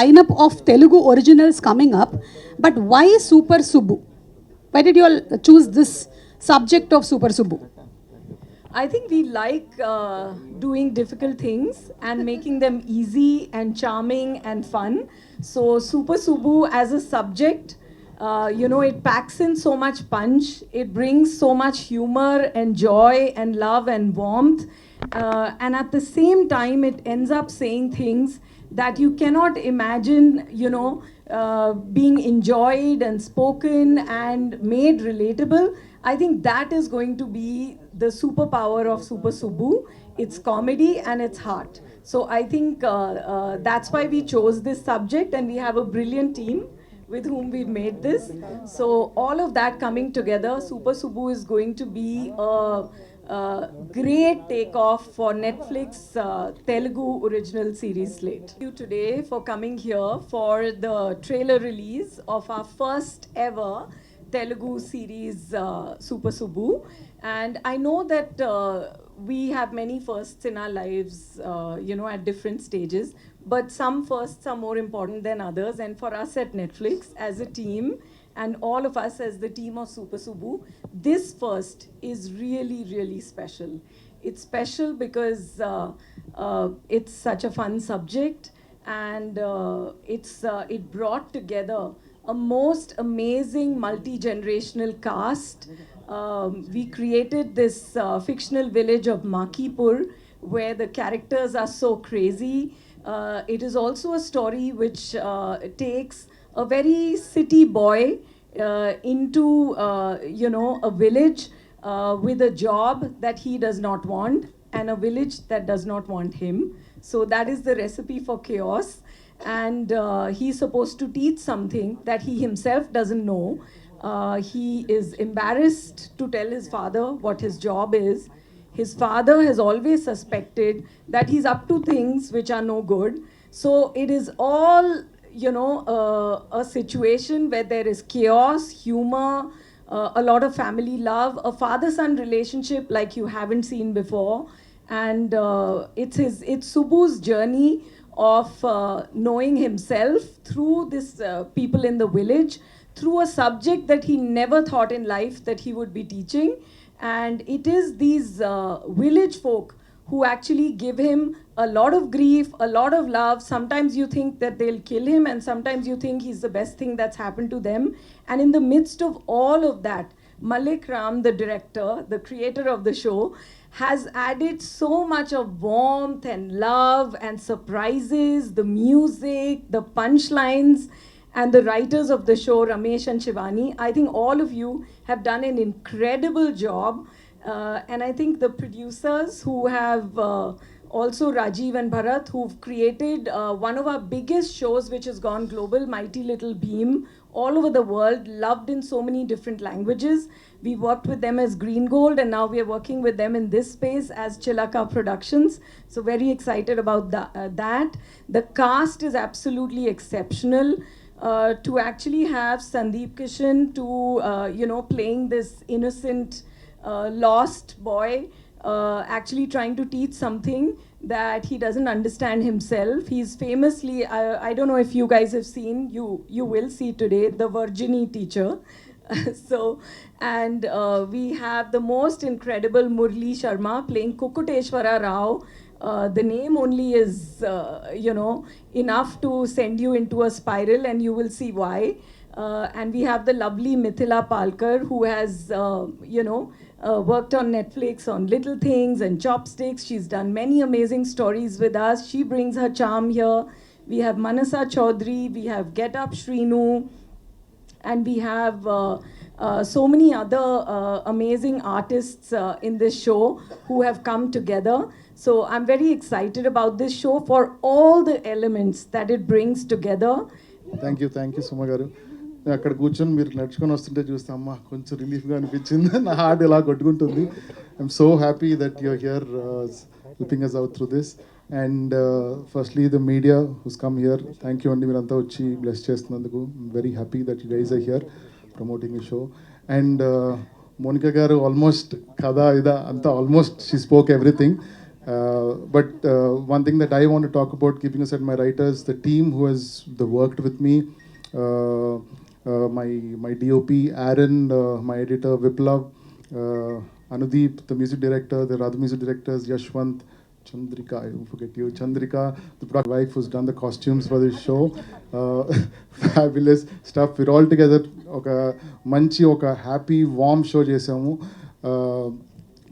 lineup of Telugu originals coming up, but why Super Subbu? Why did you all choose this subject of Super Subbu? I think we like doing difficult things and making them easy and charming and fun. So, Super Subbu as a subject, it packs in so much punch, it brings so much humor and joy and love and warmth. And at the same time, it ends up saying things that you cannot imagine, being enjoyed and spoken and made relatable. I think that is going to be the superpower of Super Subbu. It's comedy and it's heart. So I think that's why we chose this subject, and we have a brilliant team with whom we've made this. So all of that coming together, Super Subbu is going to be a great takeoff for Netflix Telugu original series slate. Thank you today for coming here for the trailer release of our first ever Telugu series Super Subbu. And I know that we have many firsts in our lives, at different stages, but some firsts are more important than others. And for us at Netflix, as a team, and all of us as the team of Super Subbu, this first is really, really special. It's special because it's such a fun subject, and it brought together a most amazing multi-generational cast. We created this fictional village of Makipur where the characters are so crazy. It is also a story which takes a very city boy into a village with a job that he does not want and a village that does not want him. So that is the recipe for chaos. And he's supposed to teach something that he himself doesn't know. He is embarrassed to tell his father what his job is. His father has always suspected that he's up to things which are no good. So it is all, a situation where there is chaos, humor, a lot of family love, a father-son relationship like you haven't seen before. And it's Subbu's journey of knowing himself through this people in the village, through a subject that he never thought in life that he would be teaching. And it is these village folk who actually give him a lot of grief, a lot of love. Sometimes you think that they'll kill him, and sometimes you think he's the best thing that's happened to them. And in the midst of all of that, Malik Ram, the director, the creator of the show, has added so much of warmth and love and surprises, the music, the punchlines, and the writers of the show, Ramesh and Shivani. I think all of you have done an incredible job. And I think the producers who have also Rajiv and Bharat, who've created one of our biggest shows, which has gone global, Mighty Little Beam, all over the world, loved in so many different languages. We worked with them as Green Gold, and now we are working with them in this space as Chilaka Productions. So very excited about that. The cast is absolutely exceptional. To actually have Sundeep Kishan playing this innocent, lost boy, actually trying to teach something that he doesn't understand himself. He's famously, I don't know if you guys have seen, you will see today, the Virginie teacher. And we have the most incredible Murli Sharma playing Kukuteshwara Rao. The name only is, enough to send you into a spiral, and you will see why. And we have the lovely Mithila Palkar, who has, worked on Netflix on Little Things and Chopsticks. She's done many amazing stories with us. She brings her charm here. We have Manasa Chaudhary, we have Get Up Shrinu, and we have so many other amazing artists in this show who have come together. So I'm very excited about this show for all the elements that it brings together. Thank you, Suma garu. అక్కడ కూర్చొని మీరు నడుచుకొని వస్తుంటే చూస్తే అమ్మ కొంచెం రిలీఫ్గా అనిపించింది. నా హార్ట్ ఇలా కొట్టుకుంటుంది. I'm so happy that you're here helping us out through this. And firstly the media who's come here, thank you అండి, మీరంతా వచ్చి బ్లెస్ చేస్తున్నందుకు. Very happy that you guys are here promoting ఈ షో. అండ్ మోనికా గారు almost కథ ఇదా అంతా almost she spoke everything. But one thing that I want to talk about, keeping aside my writers, the team who has worked with me, uh, my DOP Aaron, my editor Viplav, Anudeep, the music director, the other music directors, Yashwant, Chandrika, I don't forget you, Chandrika, the product wife who's done the costumes for this show. Fabulous stuff. We're all together. ఒక happy warm show చేసాము.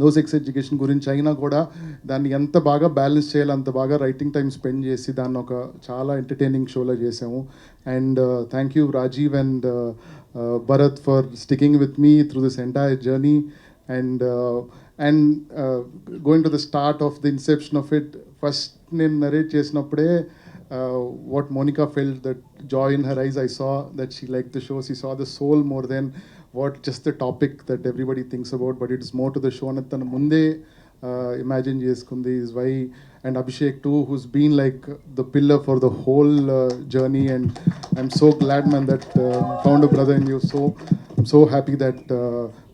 No sex education గురించి అయినా కూడా దాన్ని ఎంత బాగా balance చేయాలి, అంత బాగా రైటింగ్ టైం స్పెండ్ చేసి దాన్ని ఒక చాలా ఎంటర్టైనింగ్ షోలో చేసాము. And thank you Rajeev and Bharat for sticking with me through this entire journey. And going to the start of the inception of it, first నేను నరేట్ చేసినప్పుడే what Monica felt, that joy in her eyes, I saw that she liked the show. She saw the soul more than what just the topic that everybody thinks about, but it is more to the show. And tana munde imagine చేసుకుంది is why. And Abhishek too, who's been like the pillar for the whole journey. And I'm so glad, man, that found a brother in you. So I'm so happy that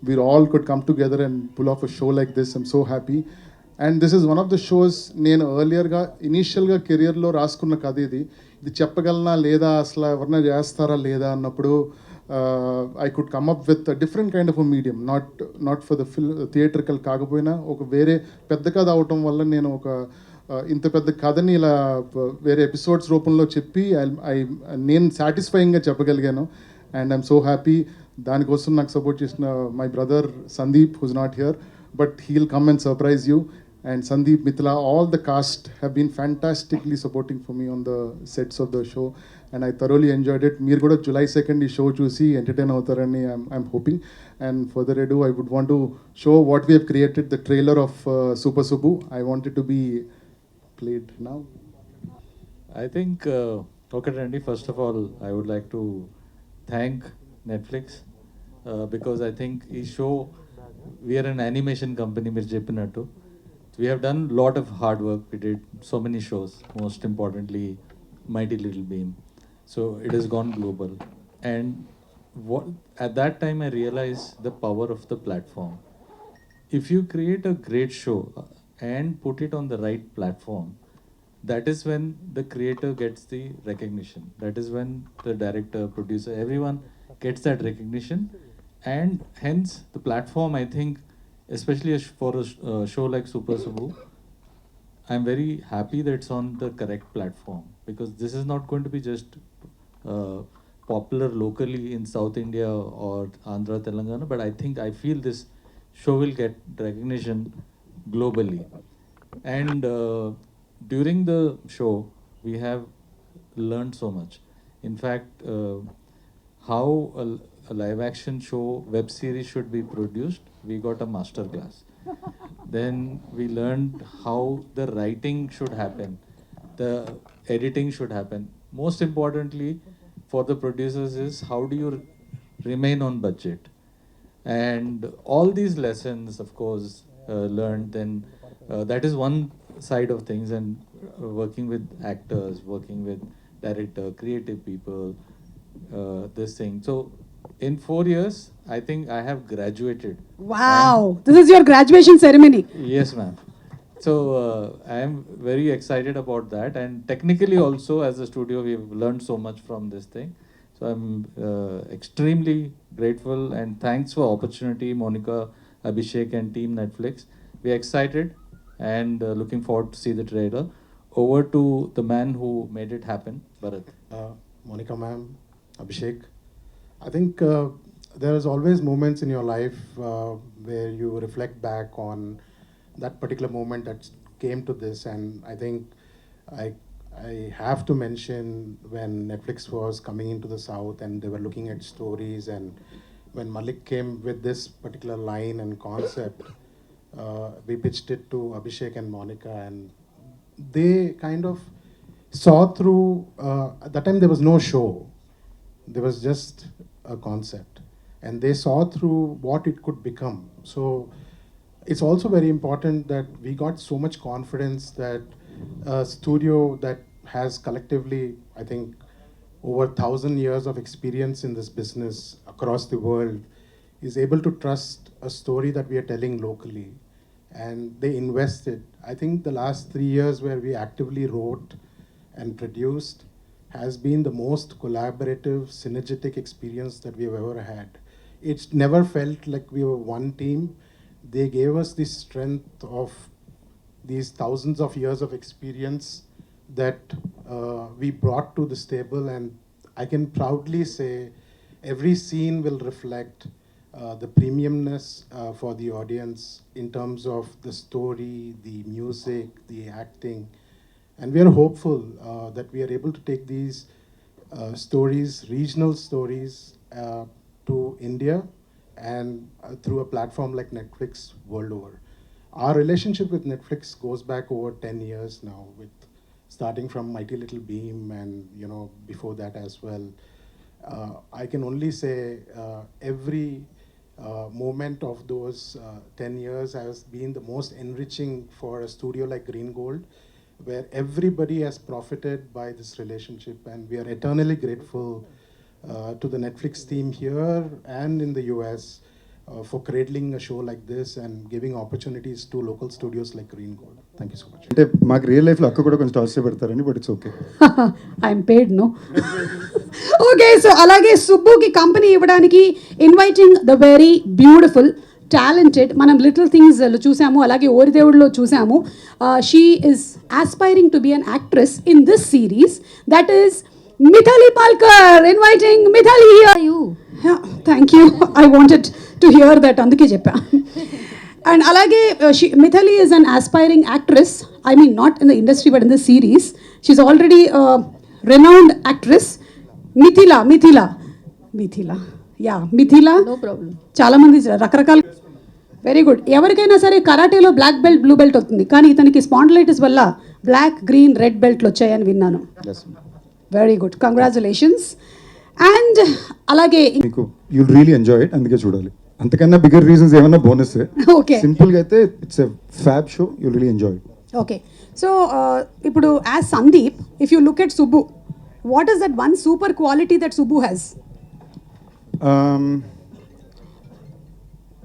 we all could come together and pull off a show like this. I'm so happy. And this is one of the shows నేను ఎర్లియర్గా ఇనీషియల్గా కెరియర్లో రాసుకున్న కథ ఇది. ఇది చెప్పగలనా లేదా, అసలు ఎవరన్నా చేస్తారా లేదా అన్నప్పుడు I could come up with different kind of medium, not for the theatrical కాకపోయినా ఒక వేరే పెద్ద కథ అవటం వల్ల నేను ఒక ఇంత పెద్ద కథని ఇలా వేరే ఎపిసోడ్స్ రూపంలో చెప్పి నేను సాటిస్ఫైయింగ్గా చెప్పగలిగాను. And I'm so happy. దానికోసం నాకు సపోర్ట్ చేసిన my brother Sandeep, who's not here, but he'll come and surprise you. And Sandeep, Mithila, all the cast have been fantastically supporting for me on the sets of the show, and I thoroughly enjoyed it. Meer kuda July 2nd ee show chusi entertain avutarani I'm hoping. And further ado, I would want to show what we have created, the trailer of Super Subbu. I want it to be played now. I think, okay, Randy, first of all, I would like to thank Netflix because I think ee show, we are an animation company, మీరు చెప్పినట్టు. We have done lot of hard work. We did so many shows, most importantly Mighty Little Bean. So it has gone global. And what, at that time I realized the power of the platform. If you create a great show and put it on the right platform, that is when the creator gets the recognition. That is when the director, producer, everyone gets that recognition. And hence the platform, I think, especially for a show like Super Subbu, I'm very happy that it's on the correct platform, because this is not going to be just popular locally in South India or Andhra, Telangana, but I feel this show will get recognition globally. And during the show, we have learned so much. In fact, how a live action show, web series should be produced, we got a master class. Then we learned how the writing should happen, the editing should happen. Most importantly for the producers is how do you remain on budget. And all these lessons, of course, learned. Then that is one side of things. And working with actors, working with director, creative people, this thing. So in 4 years, I think I have graduated. Wow, this is your graduation ceremony. Yes, ma'am. So I am very excited about that. And technically also, as a studio, we have learned so much from this thing. So I'm extremely grateful, and thanks for opportunity, Monica, Abhishek and team Netflix. We are excited and looking forward to see the trailer. Over to the man who made it happen, Bharat. Monica ma'am, Abhishek, I think there is always moments in your life where you reflect back on that particular moment that came to this. And I think I have to mention when Netflix was coming into the South and they were looking at stories, and when Malik came with this particular line and concept, we pitched it to Abhishek and Monica, and they kind of saw through. At that time there was no show, there was just a concept, and they saw through what it could become. So it's also very important that we got so much confidence that a studio that has collectively, I think, over 1,000 years of experience in this business across the world is able to trust a story that we are telling locally. and they invested. I think the last 3 years where we actively wrote and produced has been the most collaborative, synergetic experience that we've ever had. It's never felt like we were one team. They gave us the strength of these thousands of years of experience that we brought to this table, and I can proudly say every scene will reflect the premiumness for the audience in terms of the story, the music, the acting. And we are hopeful that we are able to take these stories, regional stories, to India and through a platform like Netflix world over. Our relationship with Netflix goes back over 10 years now, with starting from Mighty Little Beam and before that as well. I can only say every moment of those 10 years has been the most enriching for a studio like Green Gold, where everybody has profited by this relationship, and we are eternally grateful to the Netflix team here and in the US for cradling a show like this and giving opportunities to local studios like Green Gold. Thank you so much. అంటే మాకు real లైఫ్లో అక్క కూడా కొంచెం టార్చ్ పెడతారని, but it's okay. I'm paid no. Okay, so అలాగే సుబ్బుకి కంపెనీ ఇవ్వడానికి inviting the very beautiful talented, మనం లిటిల్ థింగ్స్ చూసాము, అలాగే ఓరిదేవుడిలో చూసాము. She is aspiring to be an actress in this series, that is Mithali Palkar. Inviting Mithali here. Yeah, thank you. I wanted to hear that. Anduke cheppa. And alage Mithali is an aspiring actress. I mean, not in the industry but in the series. She's already a renowned actress. Mithila. Yeah, Mithila. No problem. చాలా మంది రకరకాల. Very good. ఎవరికైనా సరే కరాటేలో black belt, blue belt అవుతుంది, కానీ ఇతనికి spondylitis వల్ల black, green, red బెల్ట్లు వచ్చాయని విన్నాను. Very good, congratulations. అండ్ అలాగే మీకు యుల్ రియలీ ఎంజాయ్ ఇట్, అందుకే చూడాలి. అంతకన్నా బిగ్గర్ రీజన్స్ ఏమన్నా బోనస్. ఓకే, సింపుల్గా అయితే it's a fab show, you'll really enjoy it. Okay, so ఇప్పుడు as Sandeep, if you look at Subbu, what is that one super quality that Subbu has?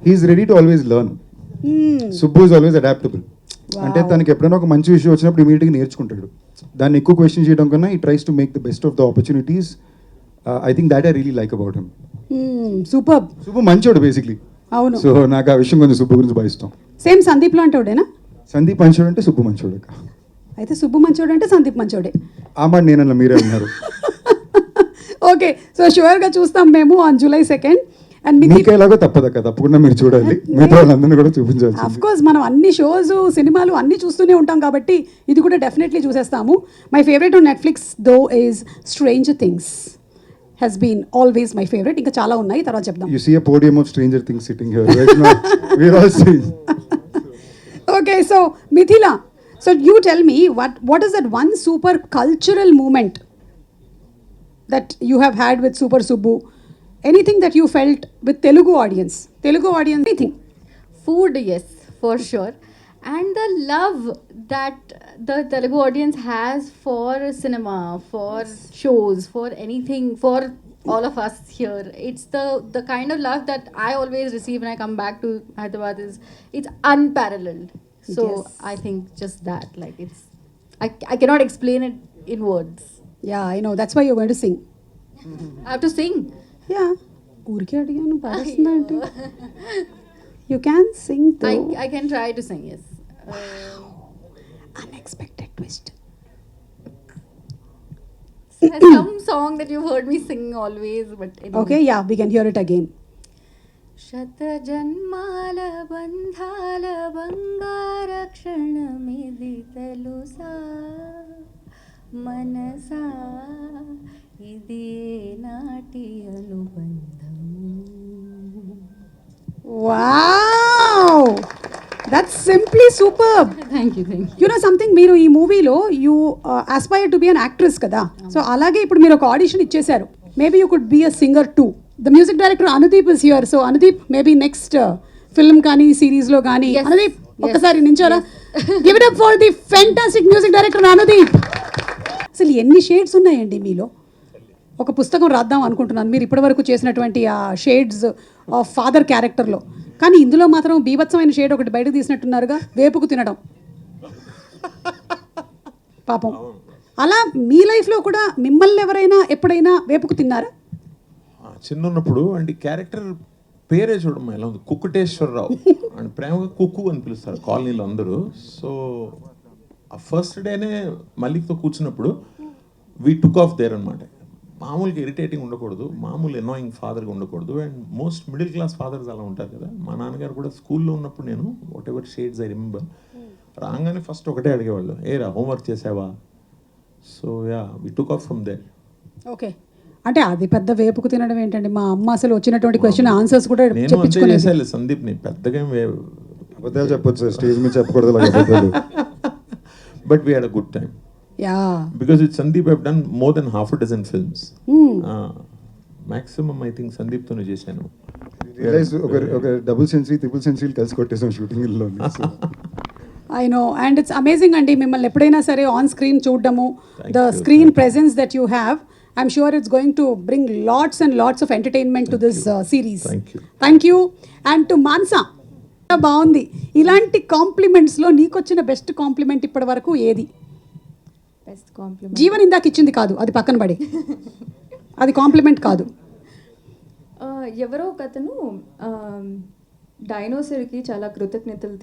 He is ready to always learn. Subbu is always adaptable. అంటే తనకి ఎప్పుడైనా ఒక మంచి విషయం వచ్చినప్పుడు ఇమీడియట్గా నేర్చుకుంటాడు. దాన్ని ఎక్కువ క్వశ్చన్ చేయడం కన్నా ఈ tries to make the best of the opportunities. I think that I really like about him. Super. Subbu మంచోడు బేసిక్లీ. అవును. సో నాకు ఆ విషయం కొంచెం సుబ్బు గురించి బాగా ఇష్టం. సేమ్ సందీప్లో అంటావుడేనా? సందీప్ మంచోడు అంటే సుబ్బు మంచోడు. అయితే సుబ్బు మంచోడు అంటే సందీప్ మంచోడే. ఆ మాట నేనన్నా, మీరే అన్నారు. ఓకే, సో షూర్గా చూస్తాం మేము ఆన్ July 2nd. అండ్ మీకు ఎలాగో తప్పదక్క, తప్పకుండా మీరు చూడాలి. మిగతా వాళ్ళందరినీ కూడా చూపించాలి. అఫ్ కోర్స్ మనం అన్ని షోస్, సినిమాలు అన్నీ చూస్తూనే ఉంటాం కాబట్టి ఇది కూడా డెఫినెట్లీ చూసేస్తాము. My favourite on Netflix though is stranger things. has been always my favorite. ఇంకా చాలా ఉన్నాయి, తర్వాత చెప్దాం. You see a podium of Stranger Things sitting here right now. We're all seeing. Okay, so Mithila, so you tell me what is that one super cultural moment that you have had with Super Subbu? Anything that you felt with Telugu audience, anything? Food, yes, for sure. And the love that the Telugu audience has for cinema, for shows, for anything, for all of us here. It's the kind of love that I always receive when I come back to Hyderabad. It's unparalleled. So Yes. I think just that, like I cannot explain it in words. Yeah, I know. That's why you're going to sing. I have to sing. Yeah. ఊరికే అడిగాను, పాడేస్తుందంటే. You can sing though. I can try to sing, yes. Unexpected twist. There's some song that you've heard me sing always, but anyway. Okay, yeah, we can hear it again. శతజన్మాల బంధాల బంగారక్షణమిది తెలుసా మనసా ఇది నాటి అనుబంధం. Wow! That's simply superb. Thank you. You know something, మీరు ఈ మూవీలో you aspire to be an actress కదా, so అలాగే ఇప్పుడు మీరు ఒక ఆడిషన్ ఇచ్చేశారు. Maybe you could be a singer too. The music director Anudeep is here. So Anudeep, maybe next film కానీ సిరీస్లో కానీ. Yes. అనుదీప్ Yes. ఒక్కసారి నించోరా. Give it up for the fantastic music director Anudeep. అసలు ఎన్ని షేడ్స్ ఉన్నాయండి మీలో. ఒక పుస్తకం రాద్దాం అనుకుంటున్నాను మీరు ఇప్పటివరకు చేసినటువంటి ఆ షేడ్స్ ఆఫ్ ఫాదర్ క్యారెక్టర్లో. కానీ ఇందులో మాత్రం బీభత్సమైన షేడ్ ఒకటి బయటకు తీసినట్టున్నారుగా, వేపుకు తినడం. పాపం. అలా మీ లైఫ్లో కూడా మిమ్మల్ని ఎవరైనా ఎప్పుడైనా వేపుకు తిన్నారా? చిన్నప్పుడు అంటే క్యారెక్టర్ పేరే చూడమ్మా ఎలా ఉంది, కుక్కుటేశ్వరరావు అండ్ ప్రేమగా కుక్కు అని పిలుస్తారు కాలనీలో అందరూ. సో ఆ ఫస్ట్ డేనే మల్లిక్తో కూర్చున్నప్పుడు వీ టుక్ ఆఫ్ దేర్ అనమాట. మామూలుగా ఇరిటేటింగ్ ఉండకూడదు, మామూలు ఎనాయింగ్ ఫాదర్గా ఉండకూడదు. And most middle class fathers అలా ఉంటారు కదా. మా నాన్నగారు కూడా స్కూల్లో ఉన్నప్పుడు నేను whatever shades I remember రాగానే ఫస్ట్ ఒకటే అడిగేవాళ్ళు, ఏరా హోంవర్క్ చేసావా? So yeah we took off from there. Okay, అంటే అది పెద్ద వేపుకు తినడం ఏంటండి, మా అమ్మ అసలు వచ్చినటువంటి క్వశ్చన్ ఆన్సర్స్ కూడా నేను అంతే చెప్పించుకునేది. చేసేయాలి సందీప్ని, పెద్దగా అబద్ధాలు చెప్పొచ్చు స్టేజ్ మీద చెప్పకూడదు అలాగే అబద్ధాలు. But we had a good time yeah, because with Sandeep I've done more than half a dozen films. Maximum I think Sandeep తోనే చేశాను. రియలైజ్ ఒక డబుల్ సెంచరీ ట్రిపుల్ సెంచరీ కలిసి కొట్టేసాం షూటింగ్లో. I know, and it's amazing అండి మిమ్మల్ని ఎప్పుడైనా సరే on screen చూడడము, Thank the you. Screen presence that you have, I'm sure it's going to bring lots and lots of entertainment to this series. Thank you. Thank you. And to Mansa, బాగుంది. ఇలాంటి కాంప్లిమెంట్స్లో నీకు వచ్చిన best compliment ఇప్పటి వరకు ఏది? Best compliment Jeevan ఇందాక ఇచ్చింది కాదు, అది పక్కన పడి, అది కాంప్లిమెంట్ కాదు. ఎవరో ఒక అతను డైనోసర్కి చాలా కృతజ్ఞతలు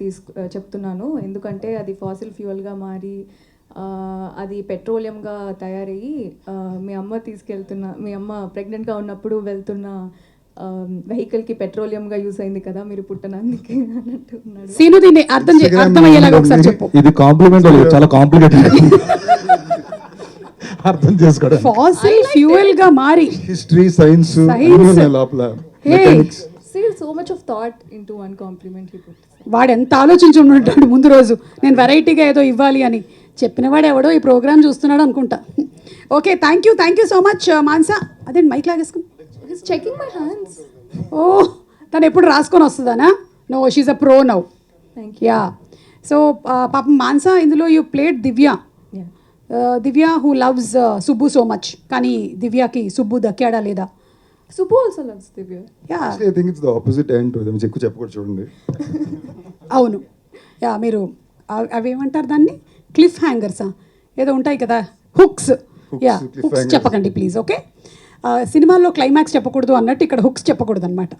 చెప్తున్నాను, ఎందుకంటే అది ఫాసిల్ ఫ్యూయల్గా మారి అది పెట్రోలియంగా తయారయ్యి మీ అమ్మ ప్రెగ్నెంట్గా ఉన్నప్పుడు వెళ్తున్న వెహికల్కి పెట్రోలియంగా యూస్ అయింది కదా మీరు పుట్టనందుకే అన్నట్టు ఉన్నాడు. సీను దీన్ని అర్థమయ్యేలాగా ఒకసారి చెప్పు. ఇది కాంప్లిమెంట్ చాలా కాంప్లికేటెడ్ అర్థం చేసుకోవడం. ఫాసిల్ ఫ్యూయల్ గా మారి హిస్టరీ సైన్స్ లోపల See, so much of thought into one compliment he put. వాడు ఎంత ఆలోచించి ఉంటాడు ముందు రోజు, నేను వెరైటీగా ఏదో ఇవ్వాలి అని. చెప్పినవాడు ఎవడో ఈ ప్రోగ్రామ్ చూస్తున్నాడు అనుకుంటా. Okay, thank you so much Mansa. అదే మైక్ లాగేసుకుని. He's checking my hands. ఓ, తను ఎప్పుడు రాసుకొని వస్తుందానా? No, she a pro now. Thank you. Yeah, so పాపం మాన్సా, ఇందులో you played Divya. Yeah. Divya who loves Subbu so much. కానీ దివ్యకి సుబ్బు దక్కాడా లేదా? Subbu also loves Divya. Yeah, I think it's the opposite end to them. ఎక్కువ చెప్పకూడదు చూడండి. అవును. యా, మీరు అవి ఏమంటారు దాన్ని, క్లిఫ్ హ్యాంగర్సా ఏదో ఉంటాయి కదా, hooks. Yeah, cliff hooks hangers. చెప్పకండి ప్లీజ్. ఓకే, సినిమాల్లో క్లైమాక్స్ చెప్పకూడదు అన్నట్టు ఇక్కడ హుక్స్ చెప్పకూడదు అనమాట.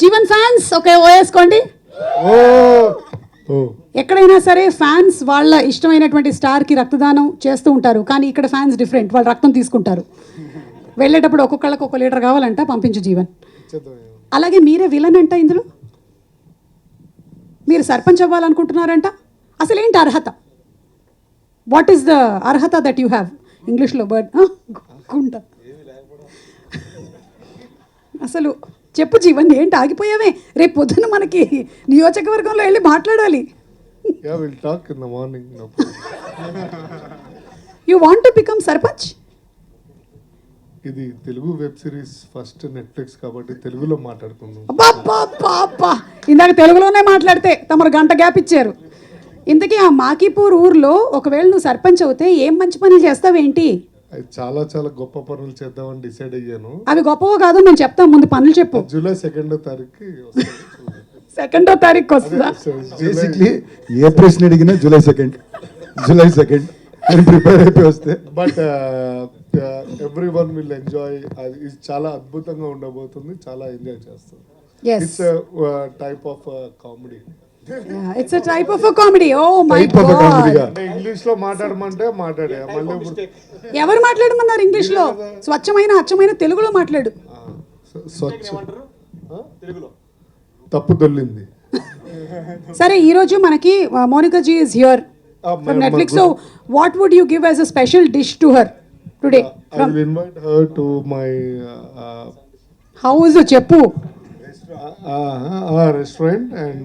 జీవన్ ఫ్యాన్స్ ఓకే ఓ వేసుకోండి. ఎక్కడైనా సరే ఫ్యాన్స్ వాళ్ళ ఇష్టమైనటువంటి స్టార్కి రక్తదానం చేస్తూ ఉంటారు, కానీ ఇక్కడ ఫ్యాన్స్ డిఫరెంట్, వాళ్ళు రక్తం తీసుకుంటారు. వెళ్ళేటప్పుడు ఒక్కొక్కళ్ళకి ఒక లీటర్ కావాలంట, పంపించు జీవన్. అలాగే మీరే విలన్ అంట ఇందులో, మీరు సర్పంచ్ అవ్వాలనుకుంటున్నారంట. అసలు ఏంటి అర్హత? వాట్ ఈస్ ద అర్హత దట్ యూ హ్యావ్? ఇంగ్లీష్లో బర్డ్ గుంట. అసలు చెప్పు జీవన్, ఏంటి ఆగిపోయావే? రేపు పొద్దున్న మనకి నియోజకవర్గంలో వెళ్ళి మాట్లాడాలి. Yeah, we'll talk in the morning. No you want to become sarpanch? ఇది Telugu web series first Netflix కాబట్టి తెలుగులో మాట్లాడుకుందాం. అబ్బా, ఇందాక తెలుగులోనే మాట్లాడితే తమరు గంట గ్యాప్ ఇచ్చారు. ఇంతకీ ఆ మాకీపూర్ ఊర్లో ఒకవేళ నువ్వు సర్పంచ్ అవుతే ఏం మంచి పనులు చేస్తావేంటి? అది చాలా చాలా గొప్ప పనులు చేద్దామని డిసైడ్ అయ్యాను. అవి గొప్పవో కాదు మేము చెప్తాం, ముందు పనులు చెప్పు. జూలై 2వ తారీఖుకి వస్తుంది. 2వ తారీఖు వస్తుందా? బేసిక్లీ ఏ ప్రశ్న అడిగినా జూలై 2 నేను ప్రిపేర్ అయిపోయి వస్తే. But everyone will enjoy. అది ఇది చాలా అద్భుతంగా ఉండబోతుంది, చాలా ఎంజాయ్ చేస్తాం. Yes. It's type of comedy. It's a type of comedy. Oh my Type of a comedy god. గా. అంటే ఇంగ్లీష్ లో మాట్లాడమంటే మాట్లాడే మళ్ళీ ఇప్పుడు ఎవరు మాట్లాడమన్నారు ఇంగ్లీష్ లో? స్వచ్ఛమైన అచ్చమైన తెలుగులో మాట్లాడు. స్వచ్ఛ తప్పు దొల్లింది. సరే, ఈ రోజు మనకి Monika ji is here from Netflix. So what would you give as a special dish to her today? I will invite her to my house చెప్పు. restaurant and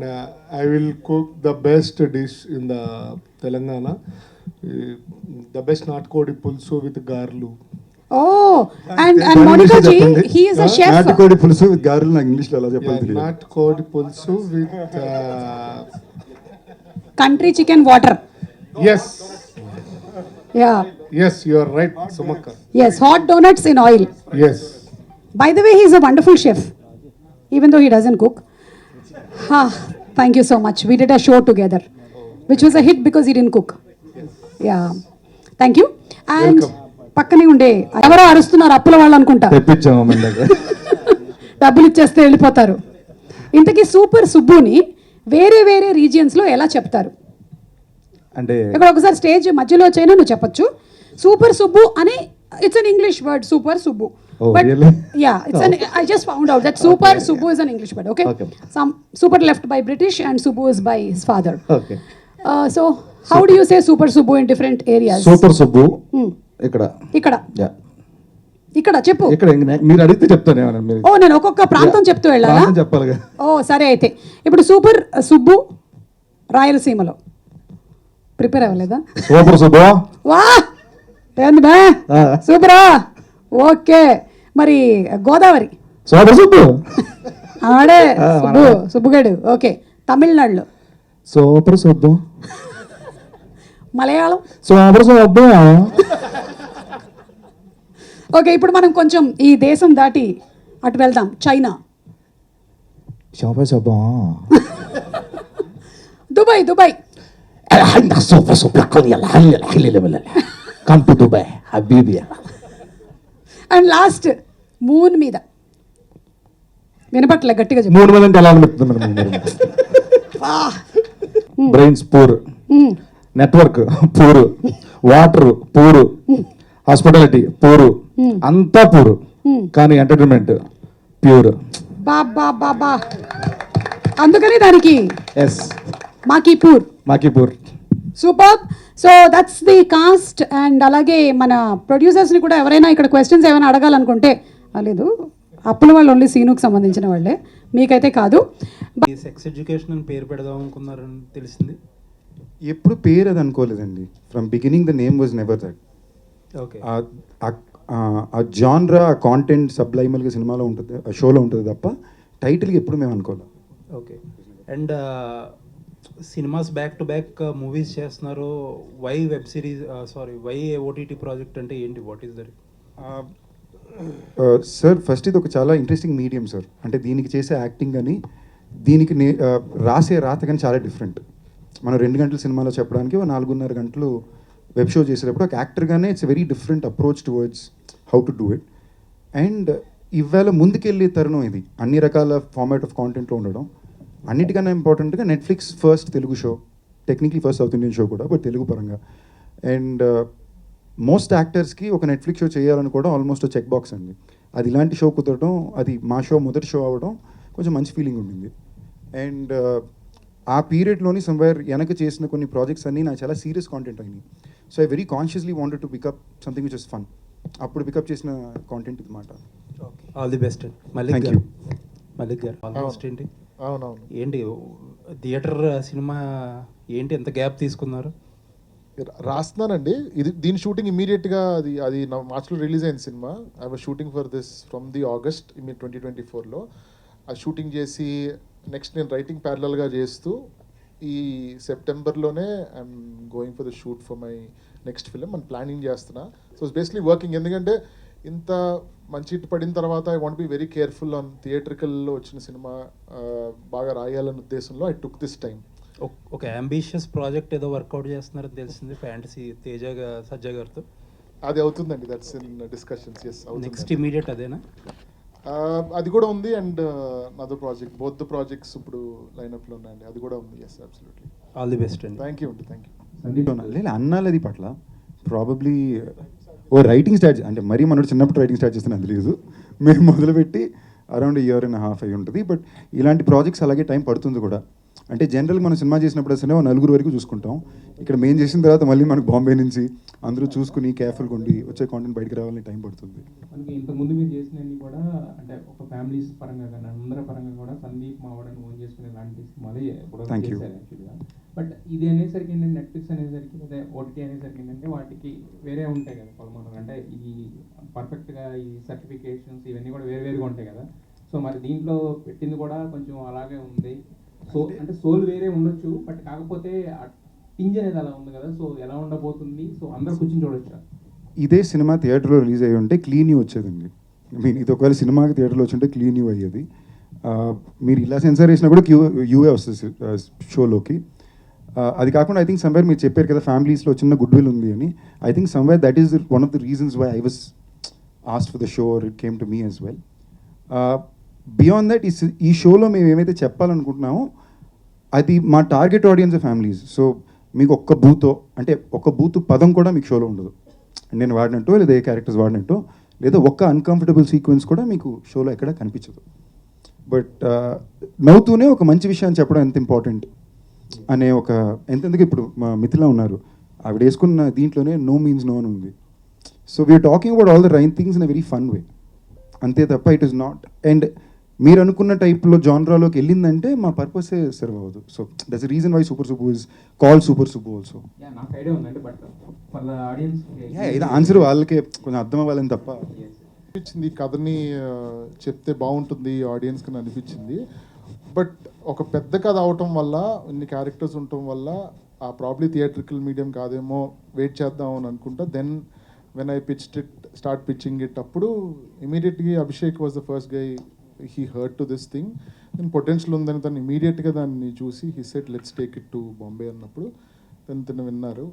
I will cook the best dish in the Telangana. The best natkodi pulsu with garlu. Oh, and Monika ji, he is a chef. Natukodi pulusu with గారెలు నాకు ఇంగ్లీష్లో ఎలా చెప్పాలి తెలియదు. Natkodi pulsu with country chicken water. yes, yeah, you are right, Sumakka. yes, hot donuts in oil. Yes. By the way, he is a wonderful chef. even though he doesn't cook. Thank you so much. We did a show together, which was a hit because he didn't cook. Yeah. Thank you. And పక్కనే ఉండే ఎవరో అరుస్తున్నారు, అప్పుల వాళ్ళు అనుకుంటా. తెప్పించాము మన దగ్గర. డబ్బులు ఇచ్చేస్తే వెళ్ళిపోతారు. ఇంతకీ సూపర్ సుబ్బుని వేరే వేరే రీజియన్స్లో ఎలా చెప్తారు? అంటే ఇక్కడ ఒకసారి స్టేజ్ మధ్యలో వచ్చైనా నువ్వు చెప్పొచ్చు. సూపర్ సుబ్బు అని it's an English word, super Subbu. Oh, But really? yeah, it's an. I just found out that super Subbu is an English word. Okay. Okay. Some super left by British and Subbu is by his father. Okay. So how do you say super Subbu in different areas? Super Subbu ఇక్కడ. ఇక్కడ yeah. ఇక్కడ చెప్పు. ఇక్కడ మీరు అడిగితే చెప్తాను ఏమన్నా మీరు. ఓ నేను ఒక్కొక్క ప్రాంతం చెప్తూ వెళ్ళాలా? ప్రాంతం చెప్పాలిగా. ఓ సరే అయితే ఇప్పుడు సూపర్ సుబ్బు రాయలసీమలో ప్రిపేర్ అవ్వలేదా? సూపర్ సుబ్బు. వా ఏంది బా సూపరా. ఓకే మరి గోదావరి. సూపర్ సుబ్బు. ఆడే సుబ్బు సుబ్బుగాడు. ఓకే తమిళనాడులో super Subbu. Malayalam super Subbu. Okay ఇప్పుడు మనం కొంచెం ఈ దేశం దాటి అటు వెళ్దాం. China. Super Subbu. Dubai. Dubai. Super Subbu. Come to Dubai హబీబీ. అండ్ లాస్ట్ మూన్ మీద. వినపట్లే గట్టిగా చెప్పు. 3 మంది అంటే ఎలా అనిపిస్తుంది? Brains poor, network poor, water poor, hospitality poor, అంతా పూరు, కానీ ఎంటర్టైన్మెంట్ ప్యూర్. బాబా అందుకని దానికి ఎస్ మాకీపూర్. మాకీపూర్. Super. So that's the cost. And అలాగే మన ప్రొడ్యూసర్స్ని కూడా ఎవరైనా ఇక్కడ క్వశ్చన్స్ ఏమైనా అడగాలనుకుంటే లేదు, అప్పుల వాళ్ళు ఓన్లీ సీనుకు సంబంధించిన వాళ్ళే, మీకైతే కాదు. సెక్స్ ఎడ్యుకేషన్ అని పేరు పెడదాం అనుకున్నారని తెలిసింది. ఎప్పుడు పేరు అది అనుకోలేదండి. From beginning the name was never that. Okay. ఆ జాన్రా, ఆ కాంటెంట్ సబ్లైమల్గా సినిమాలో ఉంటుంది, ఆ షోలో ఉంటుంది తప్ప టైటిల్కి ఎప్పుడు మేము అనుకోలేదు. Okay. And cinemas back to back movies చేస్తున్నారు. Why web series, why OTT project అంటే ఏంటి? What is that? Sir first ఇది ఒక చాలా ఇంట్రెస్టింగ్ మీడియం సార్. అంటే దీనికి చేసే యాక్టింగ్ కానీ దీనికి రాసే రాత కానీ చాలా డిఫరెంట్. మనం 2 గంటల సినిమాలో చెప్పడానికి 4.5 గంటలు వెబ్ షో చేసేటప్పుడు ఒక యాక్టర్గానే it's very different approach towards how to do it. And ఇవాళ ముందుకెళ్ళే తరుణం ఇది, అన్ని రకాల ఫార్మాట్ ఆఫ్ కాంటెంట్లో ఉండడం. అన్నిటికన్నా ఇంపార్టెంట్గా Netflix first Telugu show, technically first south Indian show కూడా, బట్ తెలుగు పరంగా. అండ్ మోస్ట్ యాక్టర్స్కి ఒక నెట్ఫ్లిక్స్ షో చేయాలనుకోవడం ఆల్మోస్ట్ చెక్ బాక్స్ అండి. అది ఇలాంటి షో కుదరడం, అది మా షో మొదటి షో అవ్వడం కొంచెం మంచి ఫీలింగ్ ఉండింది. అండ్ ఆ పీరియడ్లోని సమ్వేర్ వెనక చేసిన కొన్ని ప్రాజెక్ట్స్ అన్నీ నాకు చాలా సీరియస్ కాంటెంట్ అయినాయి. So I very consciously wanted to pick up something which is fun. అప్పుడు పికప్ చేసిన కాంటెంట్ ఇది మాట. All the best. మల్లిక్ గారు ఆల్మోస్ట్ ఏంటి అవునవును ఏంటి థియేటర్ సినిమా ఏంటి ఎంత గ్యాప్ తీసుకున్నారు? రాస్తున్నానండి. ఇది దీని షూటింగ్ ఇమీడియట్గా అది మార్చ్లో రిలీజ్ అయిన సినిమా. I was shooting for this from the August 2024లో. అది షూటింగ్ చేసి నెక్స్ట్ నేను రైటింగ్ ప్యారలల్గా చేస్తూ ఈ సెప్టెంబర్లోనే I'm going for the shoot for my next film అని ప్లానింగ్ చేస్తున్నా. So it's basically working. ఎందుకంటే ఇంత మంచి హిట్ పడిన తర్వాత I want be very careful on థియేట్రికల్లో వచ్చిన సినిమా బాగా రాయాలన్న ఉద్దేశంలో ఐ టుక్ దిస్ టైం. ఒక అంబిషియస్ ప్రాజెక్ట్ ఏదో వర్కౌట్ చేస్తున్నారని తెలిసింది, ఫ్యాంటసీ సజ్జా గారితో. అది అవుతుందండి, that's in discussions. Yes, next immediate అదేనా? అది కూడా ఉంది. And other project, both the projects ఇప్పుడు లైనప్లో ఉన్నాయండి. అది కూడా ఉంది. Yes, absolutely. All the best అండి. థ్యాంక్ యూ అండి. Thank you. అన్నాలది పట్ల ప్రాబబ్లీ రైటింగ్ స్టార్ట్, అంటే మరీ మనోడు చిన్నప్పుడు రైటింగ్ స్టార్ట్ చేస్తాను అది లేదు. మేము మొదలుపెట్టి అరౌండ్ 1.5 years అయి ఉంటుంది. బట్ ఇలాంటి ప్రాజెక్ట్స్ అలాగే టైం పడుతుంది కూడా. అంటే జనరల్గా మనం సినిమా చేసినప్పుడు అసలు 4 వరకు చూసుకుంటాం. ఇక్కడ మేము చేసిన తర్వాత మళ్ళీ మనకు బాంబే నుంచి అందరూ చూసుకుని కేర్ఫుల్గా ఉండి వచ్చే కాంటెంట్ బయటకు రావాలని టైం పడుతుంది. మనకి ఇంతకుముందు మీరు చేసినవి కూడా అంటే ఒక ఫ్యామిలీస్ పరంగా కానీ అందరి పరంగా కూడా సందీప్ మావాడని ఓన్ చేసుకునే లాంటి సినిమాలే చేశారు యాక్చువల్గా. బట్ ఇది అనేసరికి ఏంటంటే నెట్ఫ్లిక్స్ అనేసరికి అదే ఓటీటీ అనేసరికి ఏంటంటే వాటికి వేరే ఉంటాయి కదా కొలమానం, అంటే ఈ పర్ఫెక్ట్గా ఈ సర్టిఫికేషన్స్ ఇవన్నీ కూడా వేరుగా ఉంటాయి కదా. సో మరి దీంట్లో పెట్టింది కూడా కొంచెం అలాగే ఉంది. సో అంటే సోల్ వేరే ఉండొచ్చు, బట్ కాకపోతే పింజ్ అనేది అలా ఉంది కదా. సో ఎలా ఉండబోతుంది? సో అందరూ కూర్చొని చూడొచ్చు. ఇదే సినిమా థియేటర్లో రిలీజ్ అయ్యి ఉంటే క్లీన్ యూ వచ్చేదండి. ఇది ఒకవేళ సినిమాకి థియేటర్లో వచ్చి ఉంటే క్లీన్ యూ అయ్యేది. మీరు ఇలా సెన్సార్ చేసినా కూడా యూఏ వస్తుంది షోలోకి. అది కాకుండా ఐ థింక్ సమ్వేర్ మీరు చెప్పారు కదా ఫ్యామిలీస్లో చిన్న గుడ్ విల్ ఉంది అని. I think somewhere that is one of the reasons why I was asked for the show or it came to me as well. Beyond that ఈ షోలో మేము ఏమైతే చెప్పాలనుకుంటున్నామో అది మా టార్గెట్ ఆడియన్స్ ఫ్యామిలీస్. సో మీకు ఒక్క బూత్ పదం కూడా మీకు షోలో ఉండదు, నేను వాడినట్టు లేదా ఏ క్యారెక్టర్స్ వాడినట్టు, లేదా ఒక్క అన్కంఫర్టబుల్ సీక్వెన్స్ కూడా మీకు షోలో ఎక్కడ కనిపించదు. బట్ నవ్వుతూనే ఒక మంచి విషయాన్ని చెప్పడం ఎంత ఇంపార్టెంట్ అనే ఒక ఎంతెందుకు ఇప్పుడు మా మిథిల ఉన్నారు, ఆవిడ వేసుకున్న దీంట్లోనే నో మీన్స్ నో అని ఉంది. So we're talking about all the right things in a very fun way, అంతే తప్ప ఇట్ ఈస్ నాట్. అండ్ మీరు అనుకున్న టైప్లో జాన్రాలోకి వెళ్ళిందంటే మా పర్పసే సర్వ్ అవ్వదు. So that's the reason why super Subbu is call super Subbu also. నాకు ఐడియా ఉందండి, బట్ ఫర్ ద ఆడియన్స్ ఇది ఆన్సర్ వాళ్ళకే కొంచెం అర్థం అవ్వాలని తప్ప. అనిపించింది కథని చెప్తే బాగుంటుంది ఆడియన్స్కి అనిపించింది. బట్ ఒక పెద్ద కథ అవటం వల్ల ఇన్ని క్యారెక్టర్స్ ఉండటం వల్ల ఆ ప్రాబ్లీ థియేట్రికల్ మీడియం కాదేమో, వెయిట్ చేద్దాం అని అనుకుంటా. Then when I start pitching it, అప్పుడు ఇమీడియట్గా Abhishek was the first guy he heard to this thing. నేను పొటెన్షియల్ ఉందని తను ఇమీడియట్గా దాన్ని చూసి he said let's take it to Bombay అన్నప్పుడు తను విన్నారు.